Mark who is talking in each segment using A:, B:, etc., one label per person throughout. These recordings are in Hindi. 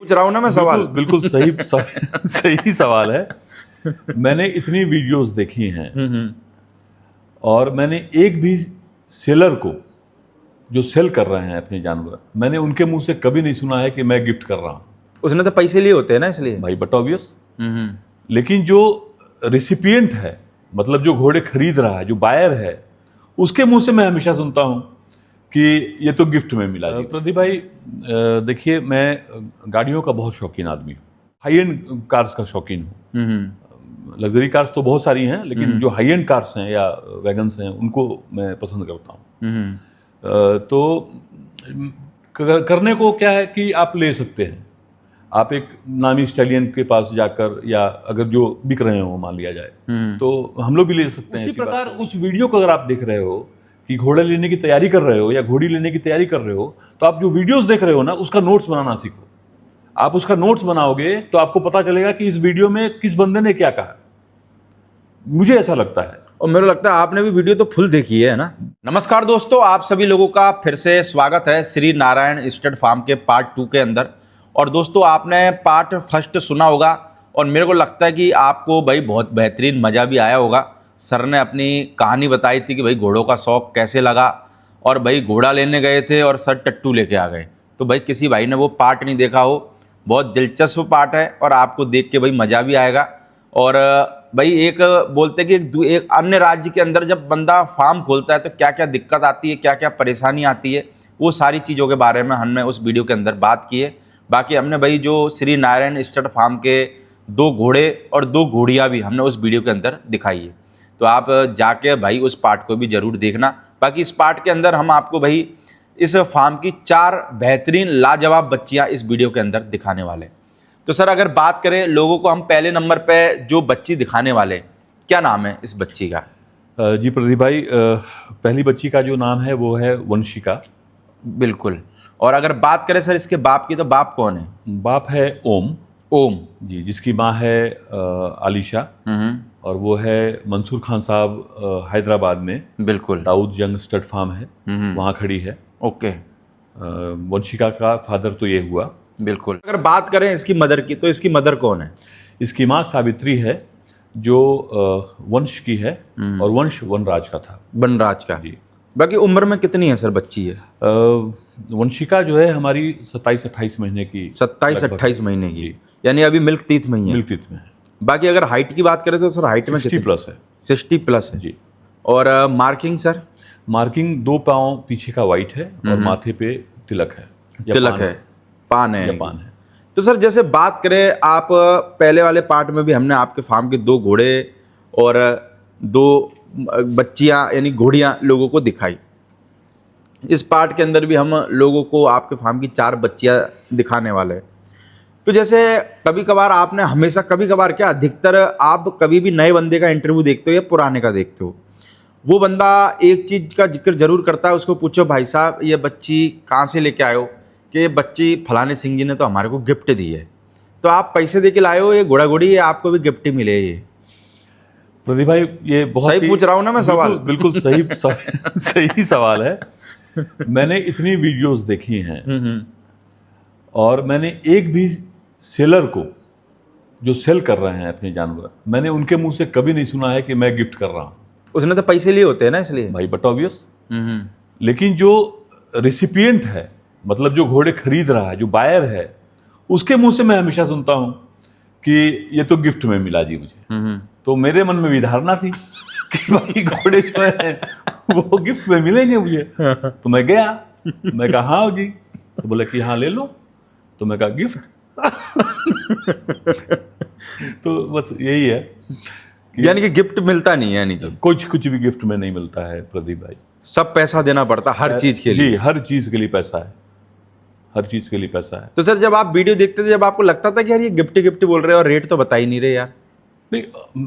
A: पूछ रहा हूँ ना मैं सवाल।
B: बिल्कुल सही सही सवाल है। मैंने इतनी वीडियोस देखी हैं और मैंने एक भी सेलर को जो सेल कर रहे हैं अपने जानवर, मैंने उनके मुंह से कभी नहीं सुना है कि मैं गिफ्ट कर रहा हूं।
A: उसने तो पैसे लिए होते हैं ना इसलिए
B: भाई बट ऑब्वियस। लेकिन जो रिसिपिएंट है, मतलब जो घोड़े खरीद रहा है, जो बायर है, उसके मुंह से मैं हमेशा सुनता हूं कि ये तो गिफ्ट में मिला जी। प्रदीप भाई देखिए, मैं गाड़ियों का बहुत शौकीन आदमी हूँ, हाई एंड कार्स का शौकीन हूँ। लग्जरी कार्स तो बहुत सारी हैं, लेकिन जो हाई एंड कार्स हैं या वैगन्स हैं उनको मैं पसंद करता हूँ। तो करने को क्या है कि आप ले सकते हैं, आप एक नामी स्टैलियन के पास जाकर, या अगर जो बिक रहे हो मान लिया जाए, तो हम लोग भी ले सकते हैं। इसी प्रकार उस वीडियो को अगर आप देख रहे हो कि घोड़ा लेने की तैयारी कर रहे हो या घोड़ी लेने की तैयारी कर रहे हो, तो आप जो वीडियोस देख रहे हो ना, उसका नोट्स बनाना सीखो। आप उसका नोट्स बनाओगे तो आपको पता चलेगा कि इस वीडियो में किस बंदे ने क्या कहा। मुझे ऐसा लगता है,
A: और मेरे को लगता है आपने भी वीडियो तो फुल देखी है ना। नमस्कार दोस्तों, आप सभी लोगों का फिर से स्वागत है श्री नारायण स्टड फार्म के पार्ट 2 के अंदर। और दोस्तों, आपने पार्ट 1 सुना होगा और मेरे को लगता है कि आपको भाई बहुत बेहतरीन मज़ा भी आया होगा। सर ने अपनी कहानी बताई थी कि भाई घोड़ों का शौक कैसे लगा, और भाई घोड़ा लेने गए थे और सर टट्टू लेके आ गए। तो भाई किसी भाई ने वो पार्ट नहीं देखा हो, बहुत दिलचस्प पार्ट है और आपको देख के भाई मज़ा भी आएगा। और भाई एक बोलते कि एक अन्य राज्य के अंदर जब बंदा फार्म खोलता है तो क्या क्या दिक्कत आती है, क्या क्या परेशानी आती है, वो सारी चीज़ों के बारे में हमने उस वीडियो के अंदर बात की है। बाकी हमने भाई जो श्री नारायण स्टड फार्म के 2 घोड़े और 2 घोड़ियाँ भी हमने उस वीडियो के अंदर दिखाई है, तो आप जाके भाई उस पार्ट को भी ज़रूर देखना। बाकी इस पार्ट के अंदर हम आपको भाई इस फार्म की 4 बेहतरीन लाजवाब बच्चियाँ इस वीडियो के अंदर दिखाने वाले। तो सर, अगर बात करें लोगों को, हम पहले नंबर पे जो बच्ची दिखाने वाले, क्या नाम है इस बच्ची का?
B: जी प्रदीप भाई, पहली बच्ची का जो नाम है वो है वंशिका।
A: बिल्कुल। और अगर बात करें सर इसके बाप की, तो बाप कौन है?
B: बाप है ओम।
A: ओम
B: जी, जिसकी माँ है आलिशा, और वो है मंसूर खान साहब हैदराबाद में।
A: बिल्कुल।
B: दाऊद जंग स्टड फार्म है, वहाँ खड़ी है।
A: ओके।
B: वंशिका का फादर तो ये हुआ।
A: बिल्कुल। अगर बात करें इसकी मदर की, तो इसकी मदर कौन है?
B: इसकी माँ सावित्री है, जो वंश की है, और वंश वनराज का था।
A: वनराज का।
B: जी।
A: बाकी उम्र में कितनी है सर बच्ची है?
B: वंशिका जो है हमारी 27-28 महीने की।
A: 27-28 महीने की, यानी अभी मिल्क टीथ में ही है।
B: मिल्क टीथ में है।
A: बाकी अगर हाइट की बात करें तो सर हाइट में
B: 60+ है।
A: 60+ है
B: जी।
A: और मार्किंग सर?
B: मार्किंग 2 पाँव पीछे का वाइट है और माथे पे तिलक है।
A: तिलक है, पान है।
B: पान है।
A: तो सर जैसे बात करें, आप पहले वाले पार्ट में भी हमने आपके फार्म के 2 घोड़े और 2 बच्चियां यानी घोड़ियां लोगों को दिखाई। इस पार्ट के अंदर भी हम लोगों को आपके फार्म की 4 बच्चियां दिखाने वाले हैं। तो जैसे कभी कभार आपने हमेशा, कभी कभार क्या अधिकतर आप कभी भी नए बंदे का इंटरव्यू देखते हो या पुराने का देखते हो, वो बंदा एक चीज़ का जिक्र जरूर करता है, उसको पूछो भाई साहब ये बच्ची कहाँ से लेके आए हो, कि ये बच्ची फलाने सिंह जी ने तो हमारे को गिफ्ट दी है। तो आप पैसे दे के लाए हो ये घोड़ा घोड़ी, या आपको भी गिफ्ट ही मिले? ये
B: प्रदीप भाई, ये बहुत
A: सही पूछ रहा हूँ ना मैं सवाल।
B: बिल्कुल सही सही सवाल है। मैंने इतनी वीडियोस देखी हैं और मैंने एक भी सेलर को जो सेल कर रहे हैं अपने जानवर, मैंने उनके मुंह से कभी नहीं सुना है कि मैं गिफ्ट कर रहा हूँ।
A: उसने तो पैसे लिए होते हैं ना इसलिए।
B: भाई बट ऑब्वियस। लेकिन जो रिसिपिएंट है, मतलब जो घोड़े खरीद रहा है, जो बायर है, उसके मुंह से मैं हमेशा सुनता हूँ कि ये तो गिफ्ट में मिला जी मुझे। तो मेरे मन में भी धारणा थी कि भाई घोड़े जो है वो गिफ्ट में मिलेंगे मुझे। तो मैं गया, मैं कहा हाँ जी, तो बोले कि हाँ ले लो। तो मैं कहा गिफ्ट। तो बस यही है,
A: यानी कि गिफ्ट मिलता नहीं है, यानी कि
B: कुछ भी गिफ्ट में नहीं मिलता है प्रदीप भाई।
A: सब पैसा देना पड़ता हर चीज के लिए।
B: जी, हर चीज के लिए पैसा है, हर चीज के लिए पैसा है।
A: तो सर जब आप वीडियो देखते थे, जब आपको लगता था कि यार ये गिफ्ट बोल रहे हैं और रेट तो बता ही नहीं रहे यार?
B: नहीं,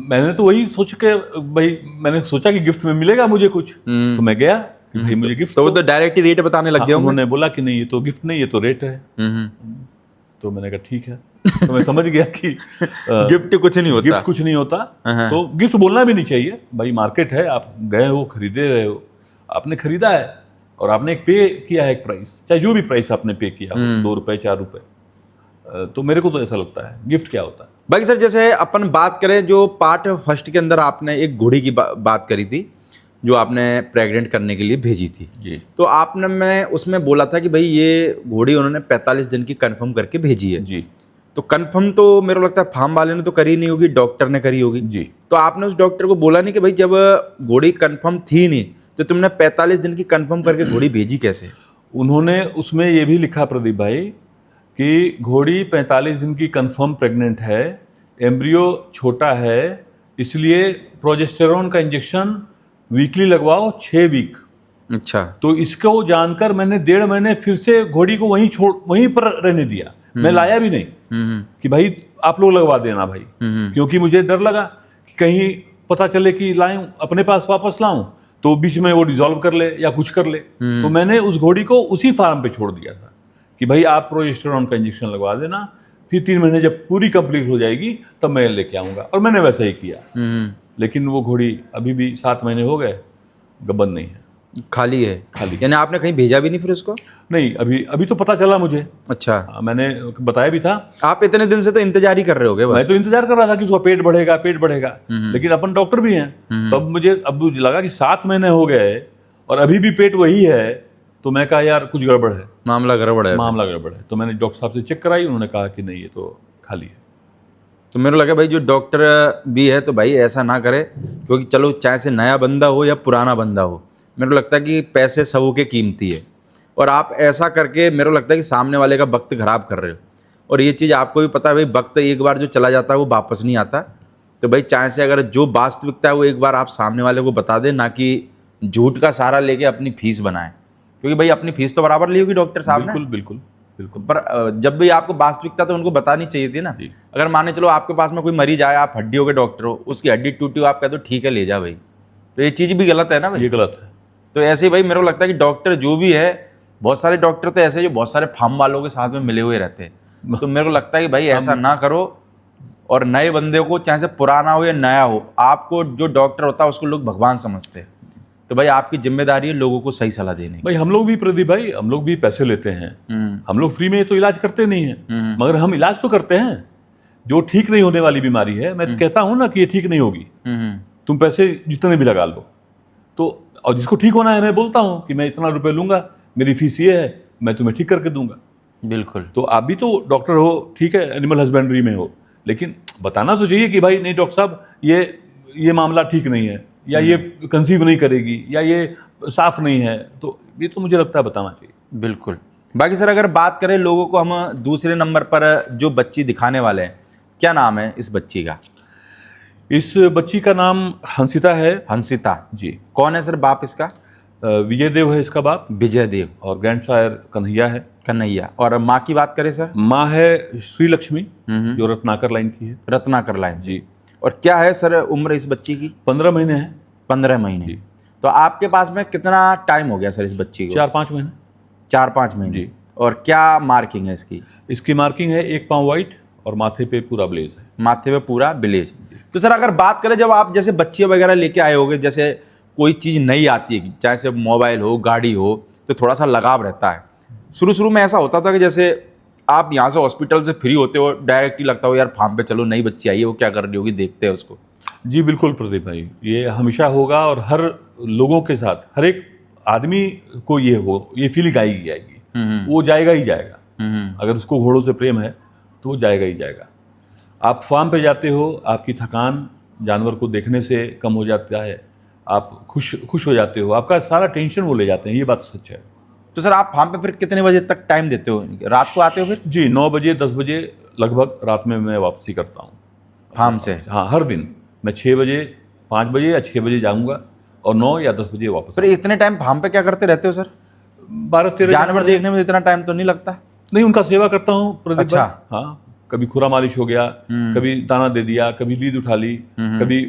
B: मैंने तो वही सोच के भाई, मैंने सोचा कि गिफ्ट में मिलेगा मुझे कुछ, तो मैं गया कि भाई मुझे गिफ्ट।
A: तो वो तो डायरेक्ट ही रेट बताने लग गया।
B: उन्होंने बोला कि नहीं ये तो गिफ्ट नहीं, ये तो रेट है। तो मैंने कहा ठीक है। तो मैं समझ गया कि
A: गिफ्ट कुछ नहीं होता,
B: गिफ्ट कुछ नहीं होता। तो गिफ्ट बोलना भी नहीं चाहिए भाई, मार्केट है, आप गए हो, खरीदे रहे हो, आपने खरीदा है और आपने एक पे किया है एक प्राइस, चाहे जो भी प्राइस आपने पे किया हो, 2 रुपए 4 रुपए, तो मेरे को तो ऐसा लगता है गिफ्ट क्या होता है।
A: बाकी सर जैसे अपन बात करें जो पार्ट फर्स्ट के अंदर आपने एक घोड़ी की बात करी थी जो आपने प्रेग्नेंट करने के लिए भेजी थी
B: जी
A: तो आपने मैं उसमें बोला था कि भाई ये घोड़ी उन्होंने 45 दिन की कंफर्म करके भेजी है
B: जी
A: तो कंफर्म तो मेरे को लगता है फार्म वाले ने तो करी नहीं होगी, डॉक्टर ने करी होगी।
B: जी।
A: तो आपने उस डॉक्टर को बोला नहीं कि भाई जब घोड़ी कंफर्म थी नहीं तो तुमने 45 दिन की कंफर्म करके घोड़ी भेजी कैसे?
B: उन्होंने उसमें ये भी लिखा प्रदीप भाई कि घोड़ी 45 दिन की कंफर्म प्रेग्नेंट है, एम्ब्रियो छोटा है, इसलिए प्रोजेस्टेरोन का इंजेक्शन वीकली लगवाओ 6 वीक।
A: अच्छा।
B: तो इसको जानकर मैंने 1.5 महीने फिर से घोड़ी को वहीं पर रहने दिया, मैं लाया भी नहीं कि भाई आप लोग लगवा देना भाई, क्योंकि मुझे डर लगा कि कहीं पता चले कि लाऊं अपने पास वापस लाऊं तो बीच में वो डिसॉल्व कर ले या कुछ कर ले। तो मैंने उस घोड़ी को उसी फार्म पे छोड़ दिया था कि भाई आप प्रोजेस्टेरोन का इंजेक्शन लगवा देना, फिर 3 महीने जब पूरी कंप्लीट हो जाएगी तब मैं लेके आऊंगा, और मैंने वैसा ही किया। लेकिन वो घोड़ी अभी भी 7 महीने हो गए, गबन नहीं है,
A: खाली है।
B: खाली।
A: यानी आपने कहीं भेजा भी नहीं फिर उसको?
B: नहीं, अभी तो पता चला मुझे।
A: अच्छा।
B: मैंने बताया भी था।
A: आप इतने दिन से तो इंतजार ही कर रहे होगे?
B: मैं तो इंतजार कर रहा था कि उसका पेट बढ़ेगा पेट बढ़ेगा, लेकिन अपन डॉक्टर भी हैं, तब मुझे लगा कि 7 महीने हो गए और अभी भी पेट वही है, तो मैं कहा यार कुछ गड़बड़ है,
A: मामला गड़बड़ है।
B: तो मैंने डॉक्टर साहब से चेक कराई, उन्होंने कहा कि नहीं ये तो खाली है।
A: तो मेरे को लगा भाई जो डॉक्टर भी है तो भाई ऐसा ना करे, क्योंकि चलो चाहे से नया बंदा हो या पुराना बंदा हो, मेरे को लगता है कि पैसे सबों के कीमती है, और आप ऐसा करके मेरे को लगता है कि सामने वाले का वक्त खराब कर रहे हो। और ये चीज़ आपको भी पता है भाई, वक्त एक बार जो चला जाता है वो वापस नहीं आता। तो भाई चाहे से अगर जो वास्तविकता है वो एक बार आप सामने वाले को बता दें, ना कि झूठ का सहारा लेके अपनी फीस बनाएं, क्योंकि भाई अपनी फीस तो बराबर ली होगी डॉक्टर साहब ने।
B: बिल्कुल।
A: पर जब भी आपको वास्तविकता तो उनको बतानी चाहिए थी ना। अगर माने चलो आपके पास में कोई मरीज आया, आप हड्डियों के डॉक्टर हो, उसकी हड्डी टूटी हो, आप कहते हो ठीक है ले जा भाई, तो ये चीज़ भी गलत है ना भाई।
B: ये गलत है।
A: तो ऐसे ही भाई मेरे को लगता है कि डॉक्टर जो भी है, बहुत सारे डॉक्टर तो ऐसे जो बहुत सारे फार्म वालों के साथ में मिले हुए रहते हैं। तो मेरे को लगता है कि भाई ऐसा ना करो, और नए बंदे को चाहे से पुराना हो या नया हो, आपको जो डॉक्टर होता है उसको लोग भगवान समझते हैं। तो भाई आपकी जिम्मेदारी है लोगों को सही सलाह देने की।
B: भाई हम लोग भी प्रदीप भाई, हम लोग भी पैसे लेते हैं, हम लोग फ्री में तो इलाज करते नहीं हैं, मगर हम इलाज तो करते हैं। जो ठीक नहीं होने वाली बीमारी है, मैं तो कहता हूं ना कि ये ठीक नहीं होगी, तुम पैसे जितने भी लगा लो, तो और जिसको ठीक होना है मैं बोलता हूं कि मैं इतना रुपए लूंगा, मेरी फीस ये है, मैं तुम्हें ठीक करके दूंगा।
A: बिल्कुल।
B: तो आप भी तो डॉक्टर हो, ठीक है, एनिमल हस्बेंड्री में हो, लेकिन बताना तो चाहिए कि भाई नहीं डॉक्टर साहब ये मामला ठीक नहीं है, या ये कंसीव नहीं करेगी, या ये साफ नहीं है, तो ये तो मुझे लगता है बताना चाहिए।
A: बिल्कुल। बाकी सर अगर बात करें लोगों को, हम दूसरे नंबर पर जो बच्ची दिखाने वाले हैं, क्या नाम है इस बच्ची का?
B: इस बच्ची का नाम हंसिता है।
A: हंसिता
B: जी।
A: कौन है सर बाप इसका?
B: विजय देव है इसका बाप।
A: विजय देव।
B: और ग्रैंडफादर कन्हैया है।
A: कन्हैया। और माँ की बात करें सर?
B: माँ है श्री लक्ष्मी, जो रत्नाकर लाइन की है।
A: रत्नाकर लाइन।
B: जी।
A: और क्या है सर उम्र इस बच्ची की?
B: 15 महीने है।
A: 15 महीने। तो आपके पास में कितना टाइम हो गया सर इस बच्ची को?
B: 4-5 महीने।
A: 4-5 महीने
B: जी।
A: और क्या मार्किंग है इसकी?
B: इसकी मार्किंग है 1 पाँव वाइट और माथे पे पूरा ब्लेज है।
A: माथे पे पूरा ब्लेज। तो सर अगर बात करें, जब आप जैसे बच्चे वगैरह लेके आए होगे, जैसे कोई चीज़ नई आती है, चाहे से मोबाइल हो, गाड़ी हो, तो थोड़ा सा लगाव रहता है। शुरू में ऐसा होता था कि जैसे आप यहाँ से हॉस्पिटल से फ्री होते हो, डायरेक्ट ही लगता हो यार फार्म पे चलो, नई बच्ची आई है, वो क्या कर रही होगी, देखते हैं उसको।
B: जी बिल्कुल प्रदीप भाई, ये हमेशा होगा, और हर लोगों के साथ, हर एक आदमी को ये फीलिंग आएगी, वो जाएगा ही जाएगा। अगर उसको घोड़ों से प्रेम है तो वो जाएगा ही जाएगा। आप फार्म पे जाते हो, आपकी थकान जानवर को देखने से कम हो जाता है, आप खुश हो जाते हो, आपका सारा टेंशन वो ले जाते हैं, ये बात सच है।
A: तो सर आप फार्म पे फिर कितने बजे तक टाइम देते हो? रात को आते हो फिर?
B: जी 9 बजे 10 बजे लगभग रात में मैं वापसी करता हूँ
A: फार्म से।
B: हाँ, हर दिन मैं 6 बजे 5 बजे या 6 बजे जाऊँगा और 9 या 10 बजे वापस।
A: फिर इतने टाइम फार्म पे क्या करते रहते हो सर?
B: 12-13
A: जानवर देखने में इतना टाइम तो नहीं लगता?
B: नहीं, उनका सेवा करता हूँ प्रदीप
A: अच्छा।
B: भाई। हाँ, कभी खुरा मालिश हो गया, कभी दाना दे दिया, कभी लीद उठा ली, कभी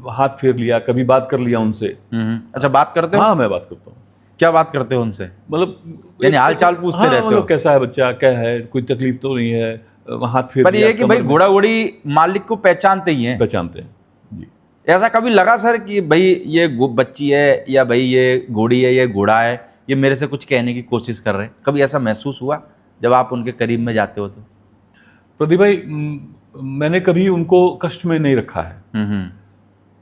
B: हाथ फेर लिया, कभी बात कर लिया उनसे।
A: अच्छा, बात करते हो?
B: हाँ, मैं बात करता हूँ।
A: क्या बात करते हो उनसे?
B: मतलब
A: यानी हाल चाल पूछते रहते हो?
B: मतलब कैसा है बच्चा, क्या है, कोई तकलीफ तो नहीं है, हाथ फेर
A: पर
B: लिया।
A: ये कि भाई घोड़ा घोड़ी मालिक को पहचानते ही हैं।
B: पहचानते हैं जी।
A: ऐसा कभी लगा सर कि भाई ये बच्ची है, या भाई ये घोड़ी है, ये घोड़ा है, ये मेरे से कुछ कहने की कोशिश कर रहे हैं? कभी ऐसा महसूस हुआ जब आप उनके करीब में जाते हो तो?
B: प्रदीप भाई मैंने कभी उनको कष्ट में नहीं रखा है,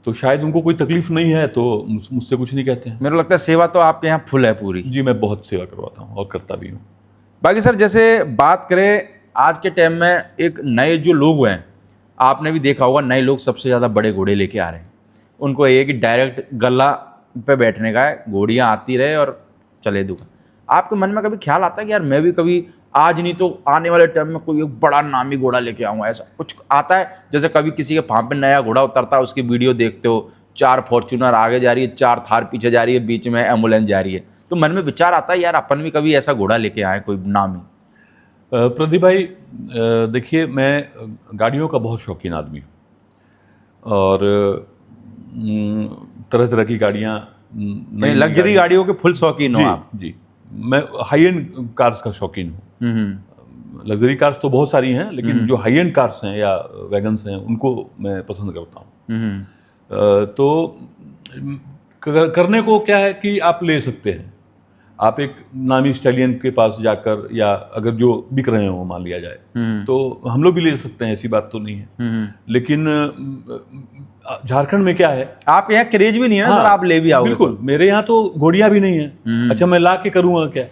B: तो शायद उनको कोई तकलीफ नहीं है तो मुझसे कुछ नहीं कहते हैं।
A: मेरे को लगता है सेवा तो आपके यहाँ फुल है पूरी।
B: जी, मैं बहुत सेवा करवाता हूँ और करता भी हूँ।
A: बाकी सर जैसे बात करें आज के टाइम में, एक नए जो लोग हैं, आपने भी देखा होगा, नए लोग सबसे ज़्यादा बड़े घोड़े लेके आ रहे हैं। उनको ये कि डायरेक्ट गला पे बैठने का है, घोड़ियाँ आती रहे और चले दूँगा। आपके मन में कभी ख्याल आता है कि यार मैं भी कभी आज नहीं तो आने वाले टाइम में कोई एक बड़ा नामी घोड़ा लेके आऊँगा, ऐसा कुछ आता है? जैसे कभी किसी के फार्म पे नया घोड़ा उतरता है, उसकी वीडियो देखते हो, 4 फॉर्च्यूनर आगे जा रही है, 4 थार पीछे जा रही है, बीच में एम्बुलेंस जा रही है, तो मन में विचार आता है यार अपन भी कभी ऐसा घोड़ा लेके आए, कोई नामी?
B: प्रदीप भाई देखिए, मैं गाड़ियों का बहुत शौकीन आदमी हूँ और तरह तरह की गाड़ियाँ,
A: लग्जरी गाड़ियों के फुल शौकीन हो आप?
B: जी, मैं हाई एंड कार्स का शौकीन हूँ। लग्जरी कार्स तो बहुत सारी हैं, लेकिन जो हाई एंड कार्स हैं या वैगन्स हैं उनको मैं पसंद करता हूँ। तो करने को क्या है कि आप ले सकते हैं, आप एक नामी स्टैलियन के पास जाकर, या अगर जो बिक रहे हो मान लिया जाए, तो हम लोग भी ले सकते हैं, ऐसी बात तो नहीं है। लेकिन झारखंड में क्या है,
A: आप यहाँ क्रेज भी नहीं है ना सर, आप ले भी आओगे?
B: बिल्कुल, मेरे यहाँ तो घोड़ियाँ भी नहीं है। अच्छा, मैं ला के करूँगा क्या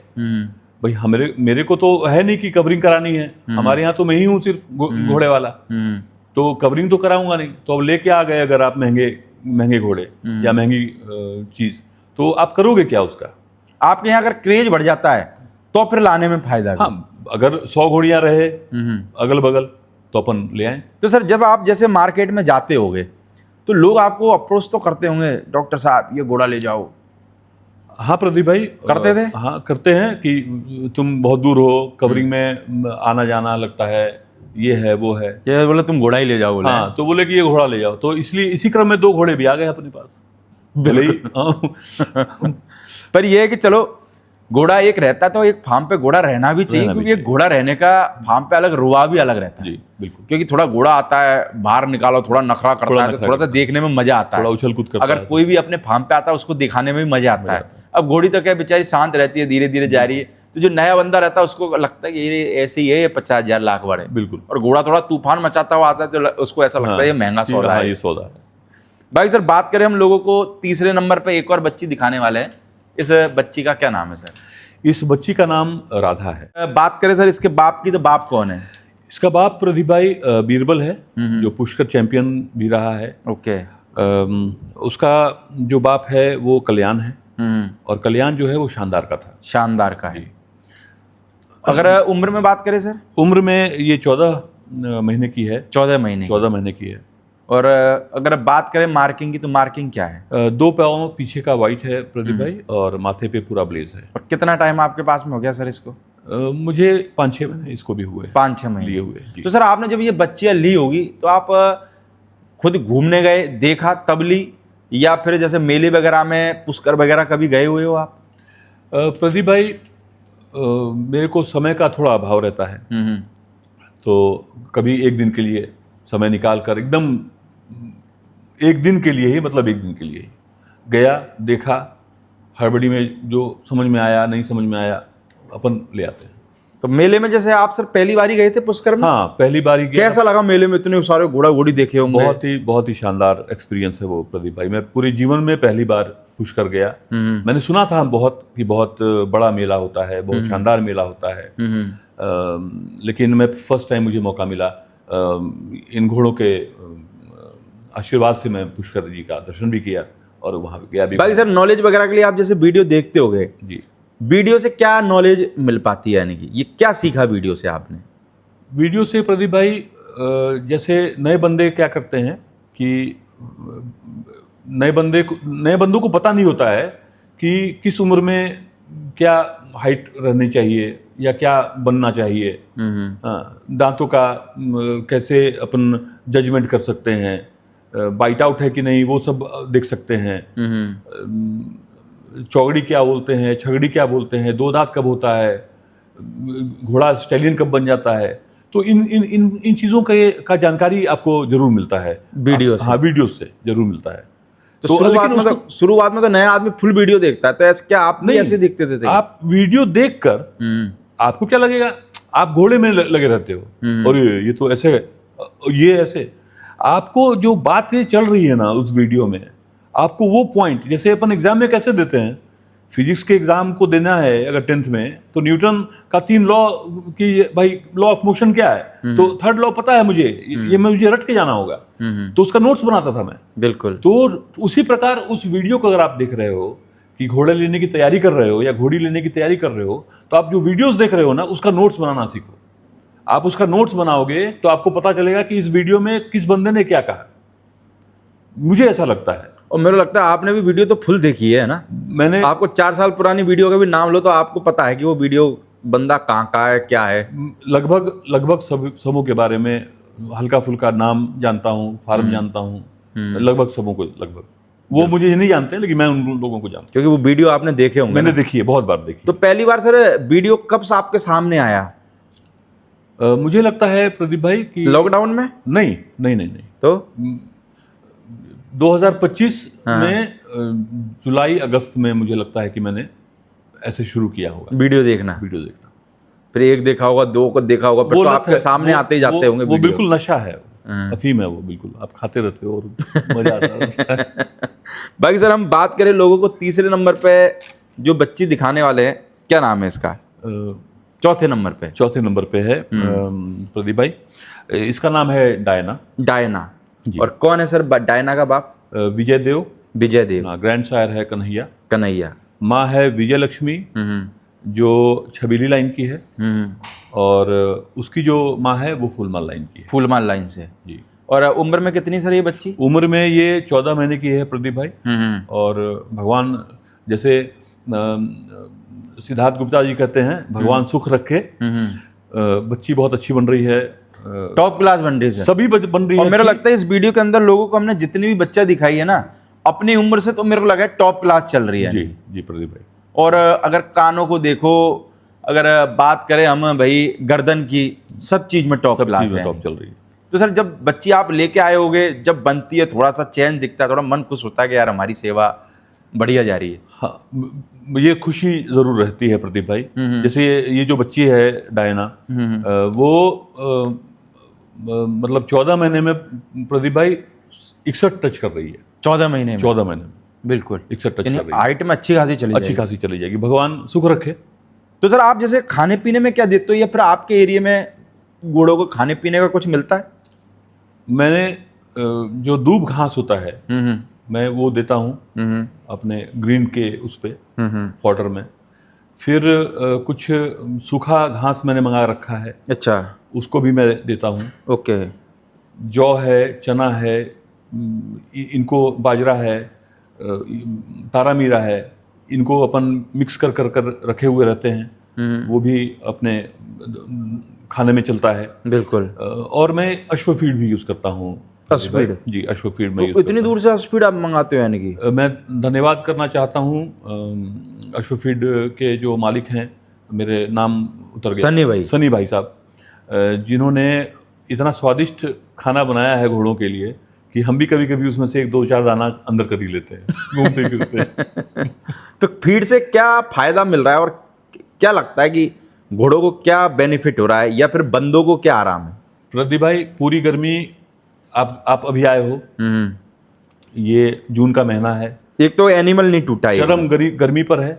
B: भाई? मेरे को तो है नहीं कि कवरिंग करानी है, हमारे यहाँ तो मैं ही हूँ सिर्फ घोड़े वाला, तो कवरिंग तो कराऊंगा नहीं। तो अब लेके आ गए अगर आप महंगे घोड़े या महंगी चीज, तो आप करोगे क्या उसका?
A: आपके यहाँ अगर क्रेज बढ़ जाता है तो फिर लाने में फायदा है।
B: हाँ, अगर 100 घोड़ियां रहे अगल बगल तो अपन ले आए।
A: तो सर जब आप जैसे मार्केट में जाते होगे तो लोग आपको अप्रोच तो करते होंगे, डॉक्टर साहब ये घोड़ा ले जाओ?
B: हाँ प्रदीप भाई,
A: करते थे?
B: हाँ करते हैं कि तुम बहुत दूर हो, कवरिंग में आना जाना लगता है, ये है वो है,
A: ये बोले तुम घोड़ा ही ले जाओ बोले।
B: हाँ, तो बोले कि ये घोड़ा ले जाओ, तो इसलिए इसी क्रम में 2 घोड़े भी आ गए अपने पास।
A: पर ये है कि चलो घोड़ा एक रहता तो एक फार्म पे घोड़ा रहना भी चाहिए, क्योंकि एक घोड़ा रहने का फार्म पे अलग रुआ भी अलग रहता है।
B: जी बिल्कुल,
A: क्योंकि थोड़ा घोड़ा आता है, बाहर निकालो, थोड़ा नखरा करता है, थोड़ा सा देखने में मजा आता है,
B: थोड़ा उछल कूद करता है।
A: अगर कोई भी अपने फार्म पे आता है उसको दिखाने में भी मजा आता है। अब घोड़ी तो क्या बेचारी शांत रहती है, धीरे धीरे जा रही है, तो जो नया बंदा रहता है उसको लगता है कि ये ऐसे ही है, ये 50,000 लाख बड़े।
B: बिल्कुल,
A: और घोड़ा थोड़ा तूफान मचाता हुआ आता है तो उसको ऐसा लगता है ये महंगा सौदा है,
B: ये सौदा है।
A: भाई सर बात करें हम लोगों को, तीसरे नंबर पे एक और बच्ची दिखाने वाले हैं। इस बच्ची का क्या नाम है सर?
B: इस बच्ची का नाम राधा है।
A: बात करें सर इसके बाप की, तो बाप कौन है?
B: इसका बाप प्रदीप भाई बीरबल है, जो पुष्कर चैंपियन भी रहा है।
A: ओके।
B: उसका जो बाप है वो कल्याण है, और कल्याण जो है वो शानदार का था।
A: शानदार का है। अगर उम्र में बात करें सर?
B: उम्र में ये 14 महीने की है।
A: 14 महीने
B: 14 महीने की है।
A: और अगर बात करें मार्किंग की, तो मार्किंग क्या है?
B: 2 पाँव पीछे का वाइट है प्रदीप भाई, और माथे पे पूरा ब्लेज है।
A: और कितना टाइम आपके पास में हो गया सर इसको?
B: मुझे 5-6 महीने इसको भी हुए,
A: 5-6 महीने
B: लिए हुए।
A: तो सर आपने जब ये बच्चियां ली होगी तो आप खुद घूमने गए, देखा तब ली, या फिर जैसे मेले वगैरह में, पुष्कर वगैरह कभी गए हुए हो आप?
B: प्रदीप भाई मेरे को समय का थोड़ा अभाव रहता है, तो कभी एक दिन के लिए समय निकाल कर, एकदम एक दिन के लिए ही, मतलब एक दिन के लिए ही गया, देखा, हड़बड़ी में जो समझ में आया, नहीं समझ में आया, अपन ले आते हैं।
A: तो मेले में जैसे आप सर पहली बार ही गए थे पुष्कर में?
B: हाँ, पहली बार ही गया।
A: कैसा लगा मेले में? इतने सारे घोड़ा घोड़ी देखे होंगे।
B: बहुत ही शानदार एक्सपीरियंस है वो प्रदीप भाई। मैं पूरे जीवन में पहली बार पुष्कर गया। मैंने सुना था बहुत बड़ा मेला होता है, बहुत शानदार मेला होता है, लेकिन मैं फर्स्ट टाइम मुझे मौका मिला इन घोड़ों के आशीर्वाद से मैं पुष्कर जी का दर्शन भी किया और वहाँ गया भी।
A: बाकी सर नॉलेज वगैरह के लिए आप जैसे वीडियो देखते होगे
B: जी,
A: वीडियो से क्या नॉलेज मिल पाती है, यानी कि ये क्या सीखा वीडियो से आपने?
B: वीडियो से प्रदीप भाई जैसे नए बंदे क्या करते हैं कि नए बंदों को पता नहीं होता है कि किस उम्र में क्या हाइट रहनी चाहिए या क्या बनना चाहिए, दांतों का कैसे अपन जजमेंट कर सकते हैं, बाइट आउट है कि नहीं वो सब देख सकते हैं, चौगड़ी क्या बोलते हैं, छगड़ी क्या बोलते हैं, 2 दांत कब होता है, घोड़ा स्टैलियन कब बन जाता है। तो इन चीज़ों का जानकारी आपको जरूर मिलता है
A: वीडियो से।
B: हाँ, वीडियो से जरूर मिलता है।
A: तो शुरुआत में तो नया आदमी फुल वीडियो देखता है, तो ऐसे क्या आप नहीं ऐसे देखते थे?
B: आप वीडियो देखकर आपको क्या लगेगा, आप घोड़े में लगे रहते हो और ये तो ऐसे ये ऐसे, आपको जो बात ये चल रही है ना उस वीडियो में, आपको वो पॉइंट, जैसे अपन एग्जाम में कैसे देते हैं, फिजिक्स के एग्जाम को देना है अगर 10th में, तो न्यूटन का 3 लॉ की, भाई लॉ ऑफ मोशन क्या है, तो 3rd लॉ पता है मुझे, ये मुझे रट के जाना होगा, तो उसका नोट्स बनाता था मैं।
A: बिल्कुल।
B: तो उसी प्रकार उस वीडियो को अगर आप देख रहे हो कि घोड़े लेने की तैयारी कर रहे हो या घोड़ी लेने की तैयारी कर रहे हो, तो आप जो वीडियोस देख रहे हो ना, उसका नोट्स बनाना सीखो। आप उसका नोट्स बनाओगे तो आपको पता चलेगा कि इस वीडियो में किस बंदे ने क्या कहा। मुझे ऐसा लगता है।
A: और मेरे को लगता है आपने भी वीडियो तो फुल देखी है ना।
B: मैंने
A: आपको 4 साल पुरानी वीडियो का भी नाम लो तो आपको पता है कि वो वीडियो बंदा कहाँ का है, क्या है।
B: लगभग सबों के बारे में हल्का फुल्का नाम जानता हूँ, फार्म जानता हूँ, लगभग सबों को, लगभग वो मुझे नहीं जानते लेकिन मैं उन लोगों को जानता हूँ,
A: क्योंकि वो वीडियो आपने देखे होंगे।
B: मैंने देखी है, बहुत बार देखी।
A: तो पहली बार सर वीडियो कब से आपके सामने आया?
B: मुझे लगता है प्रदीप भाई कि
A: लॉकडाउन में?
B: नहीं।
A: तो
B: 2025 में जुलाई अगस्त में मुझे लगता है कि मैंने ऐसे शुरू किया होगा
A: वीडियो देखना। फिर एक देखा होगा, 2 को देखा होगा, फिर तो आपके सामने आते ही जाते होंगे।
B: वो बिल्कुल नशा है, अफीम है वो, बिल्कुल आप खाते रहते हो और मजा आता है।
A: बाकी सर हम बात करें लोगों को, तीसरे नंबर पे जो बच्ची दिखाने वाले हैं, क्या नाम है इसका? चौथे नंबर पे है प्रदीप भाई, इसका नाम है डायना। और कौन है सर डायना का बाप?
B: विजय देव। ग्रैंड सायर है कन्हैया। माँ है विजय लक्ष्मी, जो छबीली लाइन की है, और उसकी जो माँ है वो फूलमाल लाइन की है।
A: फूलमाल लाइन से
B: जी।
A: और उम्र में कितनी सर ये बच्ची?
B: उम्र में ये 14 महीने की है प्रदीप भाई। और भगवान, जैसे सिद्धार्थ गुप्ता जी कहते हैं, भगवान सुख रखे, बच्ची बहुत अच्छी बन रही है,
A: टॉप क्लास बन रही है,
B: सभी बन रही है।
A: और मेरा लगता है इस वीडियो के अंदर लोगों को हमने जितनी भी बच्चा दिखाई है ना, अपनी उम्र से तो मेरे को लगा है टॉप क्लास चल रही है।
B: जी प्रदीप भाई।
A: और अगर कानों को देखो, अगर बात करें हम भाई गर्दन की, सब चीज में टॉप क्लास है,
B: टॉप चल रही है।
A: तो सर जब बच्ची आप लेके आए होगे, जब बनती है थोड़ा सा चैन दिखता है, थोड़ा मन खुश होता है कि यार हमारी सेवा बढ़िया जा रही है।
B: हाँ, ये खुशी जरूर रहती है प्रदीप भाई। जैसे ये जो बच्ची है डायना, वो मतलब 14 महीने में प्रदीप भाई 61 टच कर रही है।
A: 14 महीने में
B: बिल्कुल 61 टच कर रही है।
A: हाइट में अच्छी खासी चली
B: जाएगी, भगवान सुख रखे।
A: तो सर आप जैसे खाने पीने में क्या देते हो, या फिर आपके एरिया में घोड़ों को खाने पीने का कुछ मिलता है?
B: मैंने जो दूब घास होता है मैं वो देता हूँ अपने ग्रीन के उस पे फॉडर में। फिर कुछ सूखा घास मैंने मंगा रखा है।
A: अच्छा।
B: उसको भी मैं देता हूँ।
A: ओके।
B: जौ है, चना है, इनको बाजरा है, तारा मीरा है, इनको अपन मिक्स कर रखे हुए रहते हैं। वो भी अपने खाने में चलता है।
A: बिल्कुल।
B: और मैं अश्वफीड भी यूज करता हूँ।
A: अश्वफीड?
B: जी, अश्वफीड में
A: तो इतनी दूर से अश्वफीड आप मंगाते हो? यानी कि
B: मैं धन्यवाद करना चाहता हूँ अश्वफीड के जो मालिक हैं, मेरे नाम उतर गया, सनी भाई साहब, जिन्होंने इतना स्वादिष्ट खाना बनाया है घोड़ों के लिए कि हम भी कभी कभी उसमें से 1-2-4 दाना अंदर कर ही लेते हैं, घूमते फिरते हैं।
A: तो फीड से क्या फायदा मिल रहा है, और क्या लगता है कि घोड़ों को क्या बेनिफिट हो रहा है, या फिर बंदों को क्या आराम है?
B: प्रदीप भाई, पूरी गर्मी आप अभी आए हो, ये जून का महीना है,
A: एक तो एनिमल नहीं टूटा है,
B: चरम गर्मी पर है,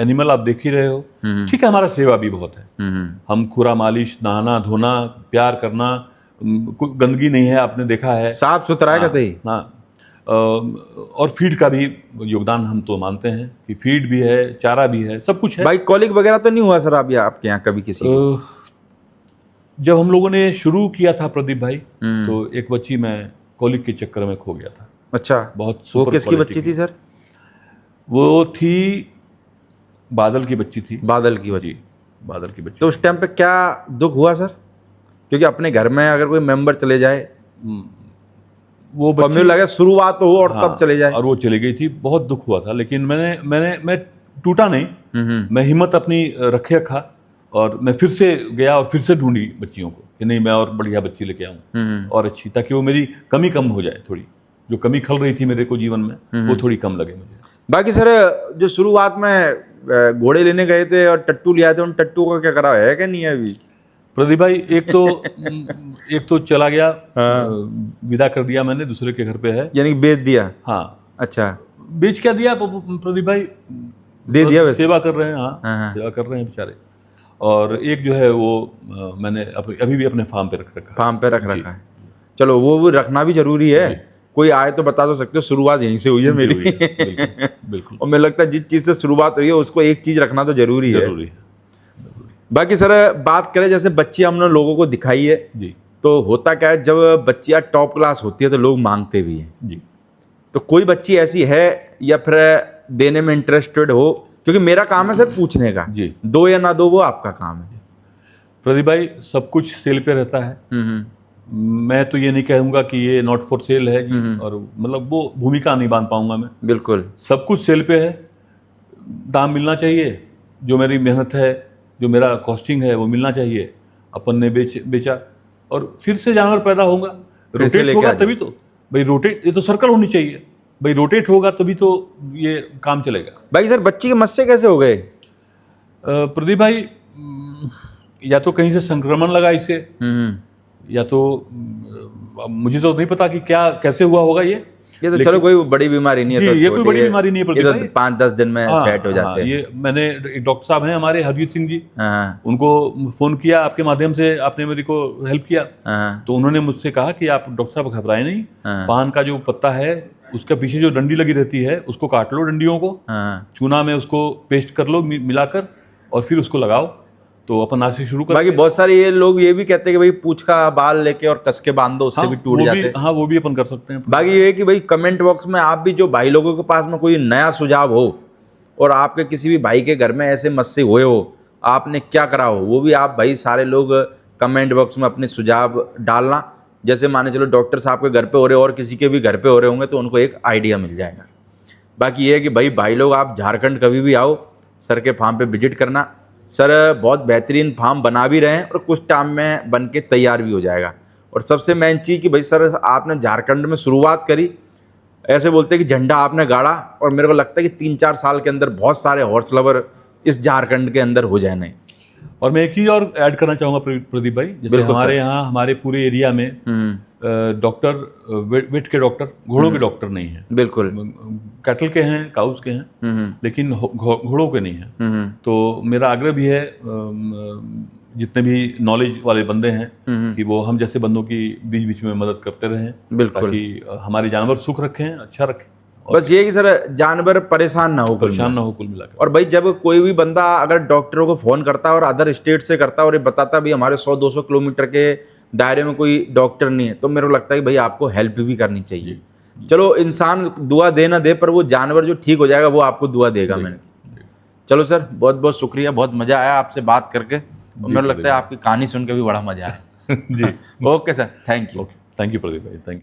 B: एनिमल आप देख ही रहे हो। ठीक है, हमारा सेवा भी बहुत है, हम खुरा मालिश, नहाना धोना, प्यार करना, गंदगी नहीं है, आपने देखा है,
A: साफ सुथरा है कतई।
B: हाँ, और फीड का भी योगदान हम तो मानते हैं कि फीड भी है, चारा भी है, सब कुछ है।
A: भाई कॉलिक वगैरह तो नहीं हुआ सर आपके यहाँ कभी किसी?
B: जब हम लोगों ने शुरू किया था प्रदीप भाई, तो एक बच्ची मैं कॉलिक के चक्कर में खो गया था।
A: अच्छा,
B: बहुत
A: वो किसकी बच्ची थी सर?
B: वो थी बादल की बच्ची थी।
A: बादल की बच्ची?
B: बादल की बच्ची।
A: तो उस टाइम पे क्या दुख हुआ सर? क्योंकि अपने घर में अगर कोई मेंबर चले जाए,
B: वो बच्ची
A: लगा शुरुआत हो और तब चले जाए,
B: और वो चली गई थी, बहुत दुख हुआ था। लेकिन मैं टूटा नहीं, मैं हिम्मत अपनी रखा, और मैं फिर से गया और फिर से ढूंढी बच्चियों को कि नहीं, मैं और बढ़िया बच्ची लेके आऊँ और अच्छी, ताकि वो मेरी कमी कम हो जाए, थोड़ी जो कमी खल रही थी मेरे को जीवन में, वो थोड़ी कम लगे मुझे।
A: बाकी सर जो शुरुआत में घोड़े लेने गए थे और टट्टू लिया थे, उन टट्टू का क्या करा है कि नहीं है अभी?
B: प्रदीप भाई एक तो चला गया, विदा कर दिया मैंने, दूसरे के घर पे है।
A: यानी कि बेच दिया?
B: हाँ।
A: अच्छा,
B: बेच क्या दिया प्रदीप भाई,
A: दे दिया वैसे?
B: सेवा कर रहे हैं। हाँ,
A: हाँ।
B: सेवा कर रहे हैं बेचारे। और एक जो है वो मैंने अभी भी अपने फार्म पे रख रखा है।
A: फार्म पे रख रखा है। चलो वो रखना भी जरूरी है। कोई आए तो बता तो सकते हो, शुरुआत यहीं से हुई है मेरी।
B: बिल्कुल, बिल्कुल।
A: और मुझे लगता है जिस चीज़ से शुरुआत हुई है उसको एक चीज़ रखना तो जरूरी है। बाकी सर बात करें, जैसे बच्ची हमने लोगों को दिखाई है
B: जी,
A: तो होता क्या है, जब बच्चियाँ टॉप क्लास होती है तो लोग मांगते भी हैं
B: जी।
A: तो कोई बच्ची ऐसी है या फिर देने में इंटरेस्टेड हो? क्योंकि मेरा काम है सर पूछने का,
B: जी।
A: दो या ना दो वो आपका काम है।
B: प्रदीप भाई सब कुछ सेल पे रहता है। मैं तो ये नहीं कहूँगा कि ये नॉट फॉर सेल है जी, और मतलब वो भूमिका नहीं बांध पाऊंगा मैं।
A: बिल्कुल,
B: सब कुछ सेल पे है। दाम मिलना चाहिए, जो मेरी मेहनत है, जो मेरा कॉस्टिंग है वो मिलना चाहिए। अपन ने बेचा और फिर से जानवर पैदा होगा, रोटेट होगा तभी तो भाई। रोटेट, ये तो सर्कल होनी चाहिए भाई, रोटेट होगा तभी तो ये काम चलेगा।
A: भाई सर बच्ची के मस्से कैसे हो गए?
B: प्रदीप भाई या तो कहीं से संक्रमण लगा इसे, या तो मुझे तो नहीं पता कि क्या कैसे हुआ होगा ये
A: तो चलो कोई बड़ी बीमारी नहीं है।
B: जी, ये कोई बड़ी बीमारी नहीं है,
A: ये तो 5-10 दिन में सेट हो जाते हैं।
B: ये मैंने एक डॉक्टर साहब हैं हमारे, हरजीत सिंह जी,
A: हाँ,
B: उनको फोन किया, आपके माध्यम से आपने मेरे को हेल्प किया।
A: हाँ,
B: तो उन्होंने मुझसे कहा कि आप डॉक्टर साहब घबराए नहीं,
A: हाँ,
B: पान का जो पत्ता है उसका पीछे जो डंडी लगी रहती है उसको काट लो, डंडियों को
A: हाँ।
B: चूना में उसको पेस्ट कर लो मिलाकर, और फिर उसको लगाओ तो अपन आज से शुरू कर।
A: बाकी बहुत सारे ये लोग ये भी कहते हैं कि भाई पूंछ का बाल लेके और कस के बांध दो, उससे भी टूट जाते हैं।
B: हाँ, वो भी अपन कर सकते हैं।
A: बाकी ये है कि भाई कमेंट बॉक्स में आप भी, जो भाई लोगों के पास में कोई नया सुझाव हो और आपके किसी भी भाई के घर में ऐसे मस्से हुए हो, आपने क्या करा हो, वो भी आप भाई सारे लोग कमेंट बॉक्स में अपने सुझाव डालना। जैसे माने चलो डॉक्टर साहब के घर पे हो रहे और किसी के भी घर पे हो रहे होंगे तो उनको एक आइडिया मिल जाएगा। बाकी ये है कि भाई लोग आप झारखंड कभी भी आओ, सर के फार्म पे विजिट करना। सर बहुत बेहतरीन फार्म बना भी रहे हैं और कुछ टाइम में बन के तैयार भी हो जाएगा। और सबसे मेन चीज़ कि भाई सर आपने झारखंड में शुरुआत करी, ऐसे बोलते हैं कि झंडा आपने गाड़ा, और मेरे को लगता है कि 3-4 साल के अंदर बहुत सारे हॉर्स लवर इस झारखंड के अंदर हो जाए। नहीं,
B: और मैं एक चीज़ और ऐड करना चाहूँगा प्रदीप भाई, जैसे हमारे यहाँ हमारे पूरे एरिया में डॉक्टर वेट के डॉक्टर, घोड़ों के डॉक्टर नहीं है।
A: बिल्कुल,
B: कैटल के हैं, काउस के हैं, लेकिन घोड़ों के नहीं है। तो मेरा आग्रह भी है जितने भी नॉलेज वाले बंदे हैं कि वो हम जैसे बंदों की बीच बीच में मदद करते रहें, ताकि हमारे जानवर सुख रखें, अच्छा रखें।
A: बस ये कि सर जानवर परेशान ना हो,
B: परेशान ना हो कुल मिलाकर।
A: और भाई जब कोई भी बंदा अगर डॉक्टरों को फ़ोन करता है और अदर स्टेट से करता है और ये बताता भी हमारे 100-200 किलोमीटर के दायरे में कोई डॉक्टर नहीं है, तो मेरे को लगता है कि भाई आपको हेल्प भी करनी चाहिए। चलो इंसान दुआ दे ना दे, पर वो जानवर जो ठीक हो जाएगा वो आपको दुआ देगा। मैंने चलो सर बहुत बहुत शुक्रिया, बहुत मज़ा आया आपसे बात करके। मेरे को लगता है आपकी कहानी सुन के भी बड़ा मज़ा आया।
B: जी,
A: okay sir, thank you.
B: Thank you Pradeep भाई, थैंक यू।